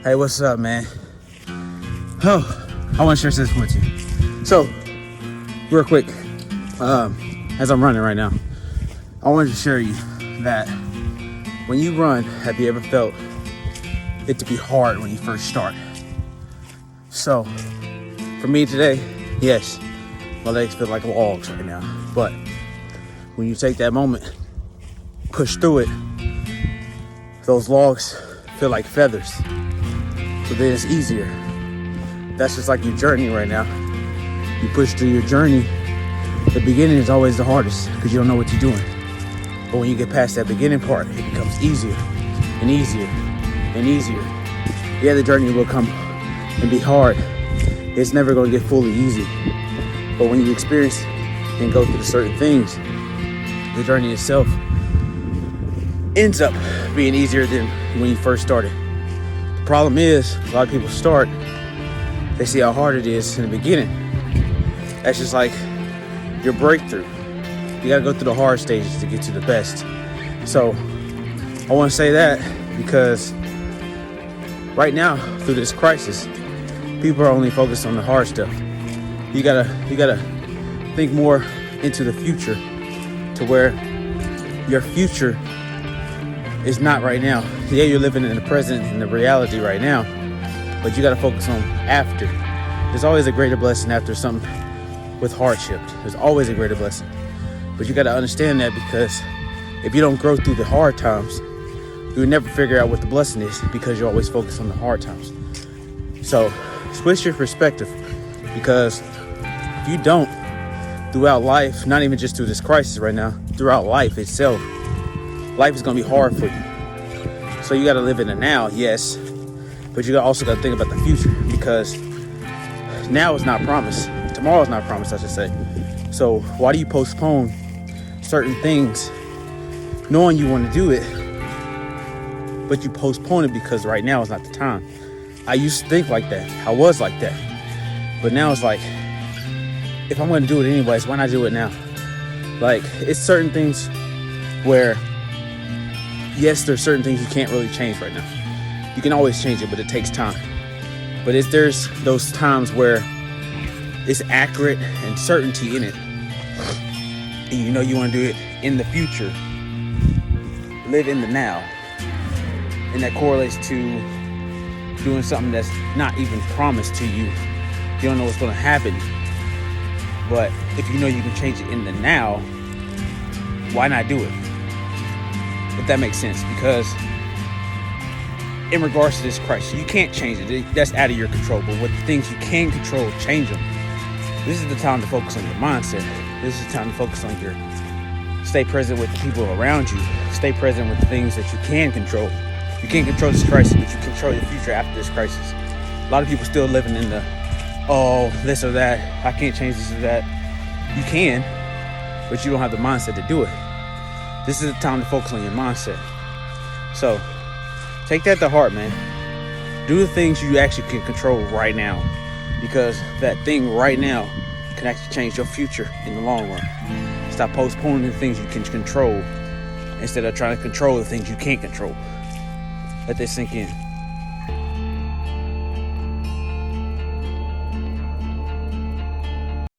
Hey, what's up, man? Oh, I want to share this with you. So, real quick, as I'm running right now, I wanted to share you that when you run, have you ever felt it to be hard when you first start? So, for me today, yes, my legs feel like logs right now. But when you take that moment, push through it, those logs feel like feathers. So then it's easier. That's just like your journey right now. You push through your journey. The beginning is always the hardest because you don't know what you're doing. But when you get past that beginning part, it becomes easier and easier and easier. Yeah, the journey will come and be hard. It's never going to get fully easy. But when you experience and go through certain things, the journey itself ends up being easier than when you first started. The problem is, a lot of people start, they see how hard it is in the beginning. That's just like your breakthrough. You gotta go through the hard stages to get to the best. So I wanna say that because right now, through this crisis, people are only focused on the hard stuff. You gotta think more into the future to where your future is not right now. Yeah, you're living in the present and the reality right now, but you got to focus on after. There's always a greater blessing after something with hardship. There's always a greater blessing. But you got to understand that, because if you don't grow through the hard times, you'll never figure out what the blessing is, because you're always focused on the hard times. So switch your perspective, because if you don't, throughout life, not even just through this crisis right now, throughout life itself, life is going to be hard for you. So you got to live in the now, yes, but you also got to think about the future, because now is not promised. Tomorrow is not promised, I should say. So why do you postpone certain things knowing you want to do it, but you postpone it because right now is not the time? I used to think like that. I was like that. But now it's like, if I'm going to do it anyways, why not do it now? Like, it's certain things where, yes, there's certain things you can't really change right now. You can always change it, but it takes time. But there's those times where it's accurate and certainty in it, and you know you want to do it in the future. Live in the now. And that correlates to doing something that's not even promised to you. You don't know what's going to happen. But if you know you can change it in the now, why not do it? If that makes sense. Because in regards to this crisis, you can't change it. That's out of your control. But with the things you can control, change them. This is the time to focus on your mindset. This is the time to focus on your, stay present with the people around you. Stay present with the things that you can control. You can't control this crisis, but you control your future after this crisis. A lot of people still living in the, oh, this or that, I can't change this or that. You can, but you don't have the mindset to do it. This is the time to focus on your mindset. So take that to heart, man. Do the things you actually can control right now, because that thing right now can actually change your future in the long run. Stop postponing the things you can control instead of trying to control the things you can't control. Let this sink in.